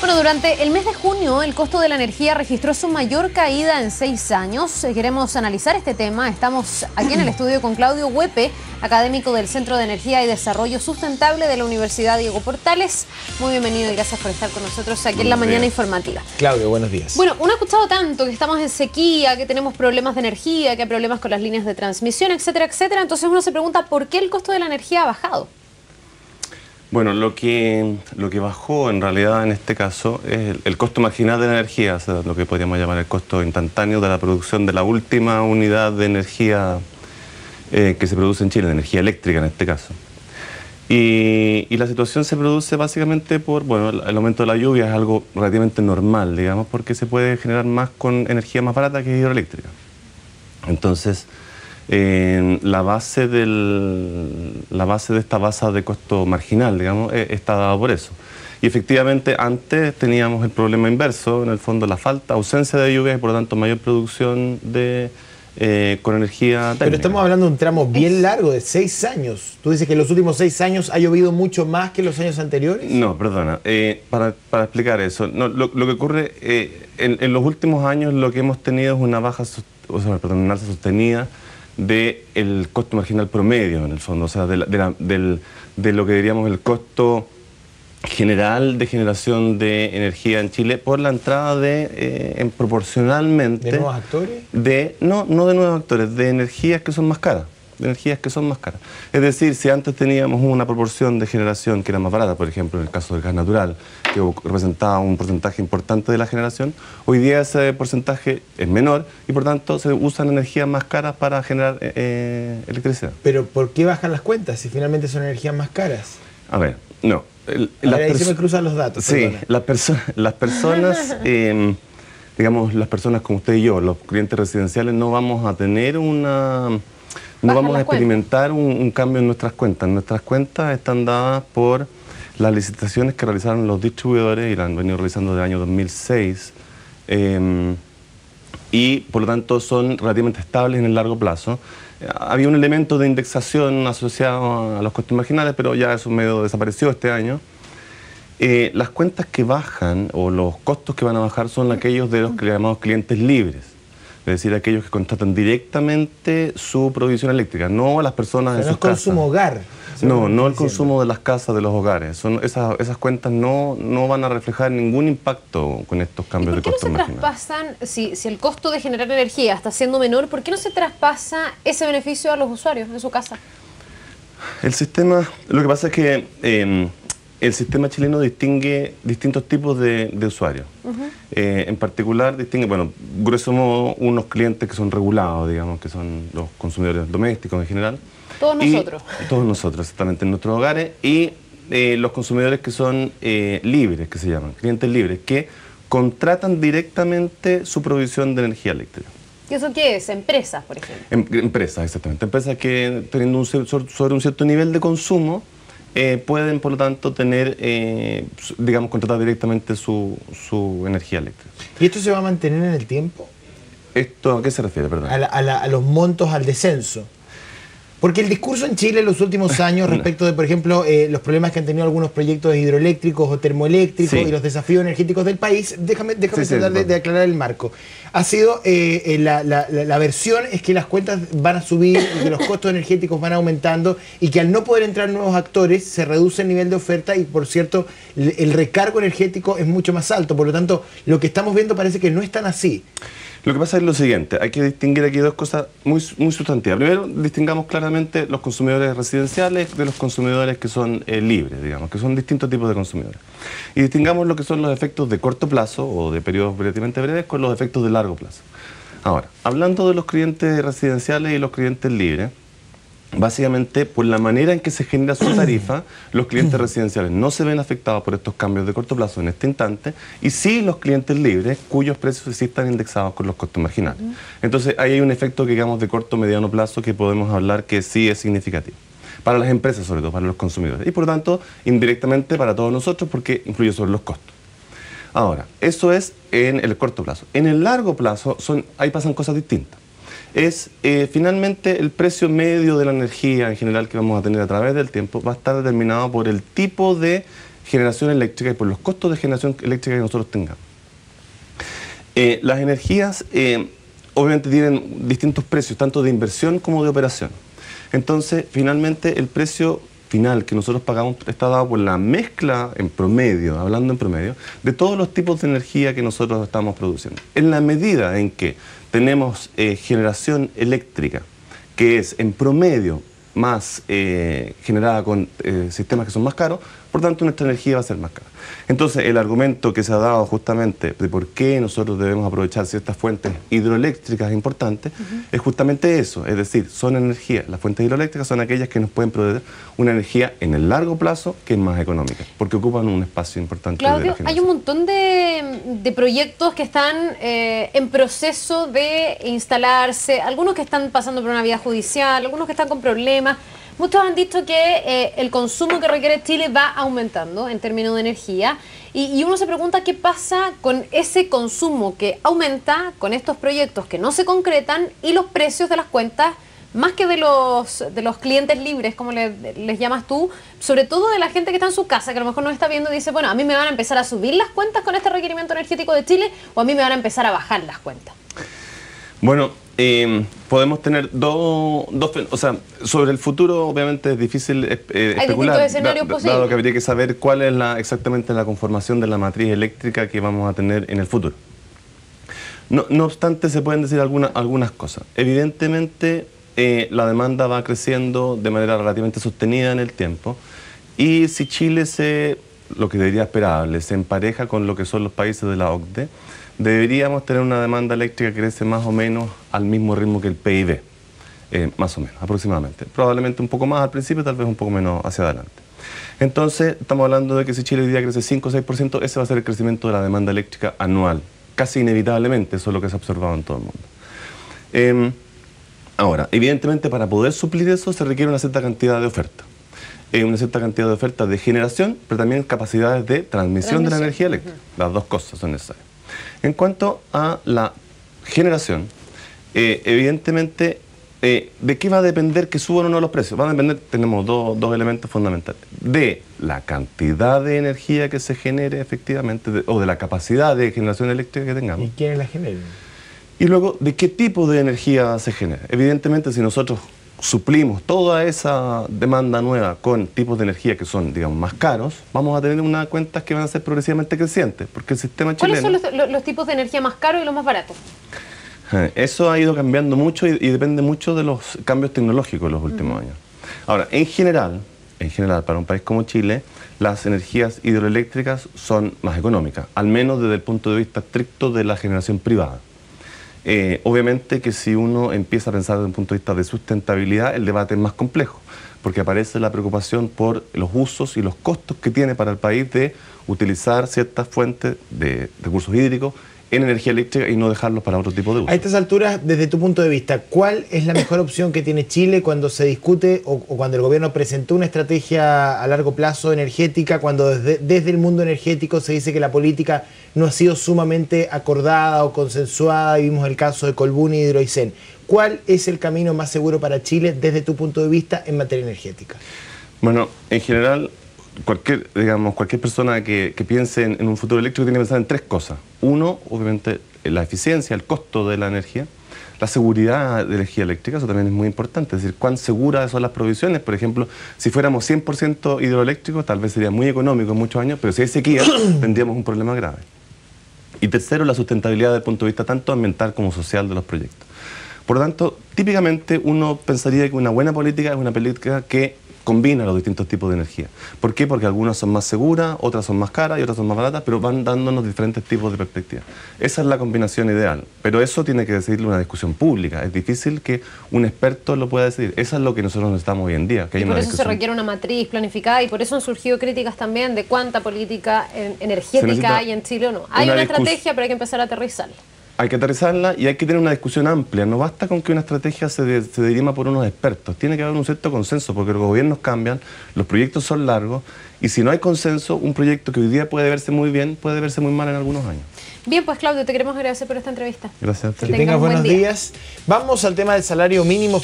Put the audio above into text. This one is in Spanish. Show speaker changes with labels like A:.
A: Bueno, durante el mes de junio el costo de la energía registró su mayor caída en 6 años. Queremos analizar este tema. Estamos aquí en el estudio con Claudio Huepe, académico del Centro de Energía y Desarrollo Sustentable de la Universidad Diego Portales. Muy bienvenido y gracias por estar con nosotros aquí en la mañana informativa.
B: Claudio, buenos días.
A: Bueno, uno ha escuchado tanto que estamos en sequía, que tenemos problemas de energía, que hay problemas con las líneas de transmisión, etcétera, etcétera. Entonces uno se pregunta ¿por qué el costo de la energía ha bajado?
C: Bueno, lo que bajó en realidad en este caso es el costo marginal de la energía, o sea, lo que podríamos llamar el costo instantáneo de la producción de la última unidad de energía que se produce en Chile, de energía eléctrica en este caso. Y la situación se produce básicamente por, bueno, el aumento de la lluvia es algo relativamente normal, digamos, porque se puede generar más con energía más barata que hidroeléctrica. Entonces, la base de esta base de costo marginal, digamos, está dada por eso. Y efectivamente antes teníamos el problema inverso, en el fondo la ausencia de lluvia y por lo tanto mayor producción con energía térmica.
B: Pero estamos hablando de un tramo bien largo, de 6 años. ¿Tú dices que en los últimos 6 años ha llovido mucho más que en los años anteriores?
C: No, perdona. Para explicar eso, no, lo que ocurre en los últimos años lo que hemos tenido es una una alza sostenida del costo marginal promedio, en el fondo, o sea, de lo que diríamos el costo general de generación de energía en Chile por la entrada proporcionalmente...
B: ¿De nuevos actores?
C: No de nuevos actores, de energías que son más caras. Es decir, si antes teníamos una proporción de generación que era más barata, por ejemplo, en el caso del gas natural, que representaba un porcentaje importante de la generación, hoy día ese porcentaje es menor y por tanto se usan energías más caras para generar electricidad.
B: ¿Pero por qué bajan las cuentas si finalmente son energías más caras?
C: A ver, no.
B: Ahí se me cruzan los datos.
C: Sí, las personas, digamos, las personas como usted y yo, los clientes residenciales, no vamos a tener no vamos a experimentar un cambio en nuestras cuentas. Nuestras cuentas están dadas por las licitaciones que realizaron los distribuidores y las han venido realizando desde el año 2006 y por lo tanto son relativamente estables en el largo plazo. Había un elemento de indexación asociado a los costos marginales, pero ya eso medio desapareció este año. Las cuentas que bajan o los costos que van a bajar son aquellos de los que llamamos clientes libres. Es decir, aquellos que contratan directamente su provisión eléctrica, no a las personas en sus casas.
B: No es consumo hogar.
C: No el consumo de las casas, de los hogares. Esas cuentas no van a reflejar ningún impacto con estos cambios de costos marginales.
A: ¿Por qué no se traspasan, si el costo de generar energía está siendo menor, por qué no se traspasa ese beneficio a los usuarios en su casa?
C: Lo que pasa es que el sistema chileno distingue distintos tipos de usuarios. En particular distingue, grueso modo, unos clientes que son regulados, digamos, que son los consumidores domésticos en general.
A: Todos nosotros.
C: Todos nosotros, exactamente, en nuestros hogares. Y los consumidores que son libres, que se llaman, clientes libres, que contratan directamente su provisión de energía eléctrica.
A: ¿Y eso qué es? ¿Empresas, por ejemplo?
C: Empresas, exactamente. Empresas que teniendo sobre un cierto nivel de consumo, pueden, por lo tanto, tener, digamos, contratar directamente su energía eléctrica.
B: ¿Y esto se va a mantener en el tiempo?
C: ¿Esto a qué se refiere, perdón?
B: A los montos, al descenso. Porque el discurso en Chile en los últimos años respecto de, por ejemplo, los problemas que han tenido algunos proyectos hidroeléctricos o termoeléctricos y los desafíos energéticos del país, déjame tratar de aclarar el marco. Ha sido, la versión es que las cuentas van a subir, que los costos energéticos van aumentando y que al no poder entrar nuevos actores se reduce el nivel de oferta y, por cierto, el recargo energético es mucho más alto. Por lo tanto, lo que estamos viendo parece que no es tan así.
C: Lo que pasa es lo siguiente, hay que distinguir aquí dos cosas muy sustantivas. Primero, distingamos claramente los consumidores residenciales de los consumidores que son libres, digamos, que son distintos tipos de consumidores. Y distingamos lo que son los efectos de corto plazo o de periodos relativamente breves con los efectos de largo plazo. Ahora, hablando de los clientes residenciales y los clientes libres, básicamente, por la manera en que se genera su tarifa, los clientes residenciales no se ven afectados por estos cambios de corto plazo en este instante, y sí los clientes libres, cuyos precios sí están indexados con los costos marginales. Entonces, ahí hay un efecto, digamos, de corto o mediano plazo que podemos hablar que sí es significativo. Para las empresas, sobre todo, para los consumidores. Y, por tanto, indirectamente para todos nosotros, porque influye sobre los costos. Ahora, eso es en el corto plazo. En el largo plazo, ahí pasan cosas distintas. Finalmente el precio medio de la energía en general que vamos a tener a través del tiempo va a estar determinado por el tipo de generación eléctrica y por los costos de generación eléctrica que nosotros tengamos. Las energías obviamente tienen distintos precios, tanto de inversión como de operación. Entonces, finalmente, el precio final que nosotros pagamos está dado por la mezcla en promedio, hablando en promedio, de todos los tipos de energía que nosotros estamos produciendo. En la medida en que tenemos generación eléctrica, que es en promedio más generada con sistemas que son más caros, por tanto nuestra energía va a ser más cara. Entonces el argumento que se ha dado justamente de por qué nosotros debemos aprovechar ciertas fuentes hidroeléctricas importantes es justamente eso, es decir, son energías, las fuentes hidroeléctricas son aquellas que nos pueden proveer una energía en el largo plazo que es más económica, porque ocupan un espacio importante.
A: Claudio, hay un montón de proyectos que están en proceso de instalarse, algunos que están pasando por una vía judicial, algunos que están con problemas. Muchos han dicho que el consumo que requiere Chile va aumentando en términos de energía y uno se pregunta qué pasa con ese consumo que aumenta con estos proyectos que no se concretan y los precios de las cuentas, más que de los clientes libres, como les llamas tú, sobre todo de la gente que está en su casa, que a lo mejor nos está viendo y dice, bueno, a mí me van a empezar a subir las cuentas con este requerimiento energético de Chile o a mí me van a empezar a bajar las cuentas.
C: Bueno, podemos tener o sea, sobre el futuro obviamente es difícil especular,
A: distintos escenarios posibles.
C: Dado que habría que saber cuál es exactamente la conformación de la matriz eléctrica que vamos a tener en el futuro. No obstante, se pueden decir algunas cosas. Evidentemente, la demanda va creciendo de manera relativamente sostenida en el tiempo y si Chile lo que sería esperable, se empareja con lo que son los países de la OCDE, deberíamos tener una demanda eléctrica que crece más o menos al mismo ritmo que el PIB, más o menos, aproximadamente. Probablemente un poco más al principio, tal vez un poco menos hacia adelante. Entonces, estamos hablando de que si Chile hoy día crece 5 o 6%, ese va a ser el crecimiento de la demanda eléctrica anual, casi inevitablemente, eso es lo que se ha observado en todo el mundo. Ahora, evidentemente, para poder suplir eso se requiere una cierta cantidad de oferta. Una cierta cantidad de oferta de generación, pero también capacidades de transmisión de la energía eléctrica. Las dos cosas son necesarias. En cuanto a la generación, evidentemente, ¿de qué va a depender que suban o no los precios? Va a depender, tenemos dos elementos fundamentales. De la cantidad de energía que se genere efectivamente, o de la capacidad de generación eléctrica que tengamos.
B: ¿Y quiénes la generan?
C: Y luego, ¿de qué tipo de energía se genera? Evidentemente, si nosotros suplimos toda esa demanda nueva con tipos de energía que son, digamos, más caros, vamos a tener unas cuentas que van a ser progresivamente crecientes, porque el sistema chileno...
A: ¿Cuáles son los tipos de energía más caros y los más baratos?
C: Eso ha ido cambiando mucho y depende mucho de los cambios tecnológicos en los últimos años. Ahora, en general, para un país como Chile, las energías hidroeléctricas son más económicas, al menos desde el punto de vista estricto de la generación privada. Obviamente que si uno empieza a pensar desde un punto de vista de sustentabilidad, el debate es más complejo, porque aparece la preocupación por los usos y los costos que tiene para el país de utilizar ciertas fuentes de recursos hídricos en energía eléctrica y no dejarlos para otro tipo de uso.
B: A estas alturas, desde tu punto de vista, ¿cuál es la mejor opción que tiene Chile cuando se discute o cuando el gobierno presentó una estrategia a largo plazo energética, cuando desde el mundo energético se dice que la política no ha sido sumamente acordada o consensuada, y vimos el caso de Colbún y Hidroaicén? ¿Cuál es el camino más seguro para Chile desde tu punto de vista en materia energética?
C: Bueno, en general, cualquier persona que piense en un futuro eléctrico tiene que pensar en tres cosas. Uno, obviamente, la eficiencia, el costo de la energía. La seguridad de energía eléctrica, eso también es muy importante. Es decir, cuán seguras son las provisiones. Por ejemplo, si fuéramos 100% hidroeléctricos, tal vez sería muy económico en muchos años, pero si hay sequía, tendríamos un problema grave. Y tercero, la sustentabilidad desde el punto de vista tanto ambiental como social de los proyectos. Por lo tanto, típicamente uno pensaría que una buena política es una política que combina los distintos tipos de energía. ¿Por qué? Porque algunas son más seguras, otras son más caras y otras son más baratas, pero van dándonos diferentes tipos de perspectivas. Esa es la combinación ideal, pero eso tiene que decidirlo una discusión pública. Es difícil que un experto lo pueda decidir. Eso es lo que nosotros necesitamos hoy en día. Que
A: y por eso se requiere una matriz planificada y por eso han surgido críticas también de cuánta política energética hay en Chile o no. Hay una estrategia, pero hay que empezar a aterrizarla.
C: Hay que aterrizarla y hay que tener una discusión amplia. No basta con que una estrategia se dirima por unos expertos. Tiene que haber un cierto consenso, porque los gobiernos cambian, los proyectos son largos, y si no hay consenso, un proyecto que hoy día puede verse muy bien, puede verse muy mal en algunos años.
A: Bien, pues Claudio, te queremos agradecer por esta entrevista.
C: Gracias a usted.
B: Que tengas buenos días. Vamos al tema del salario mínimo.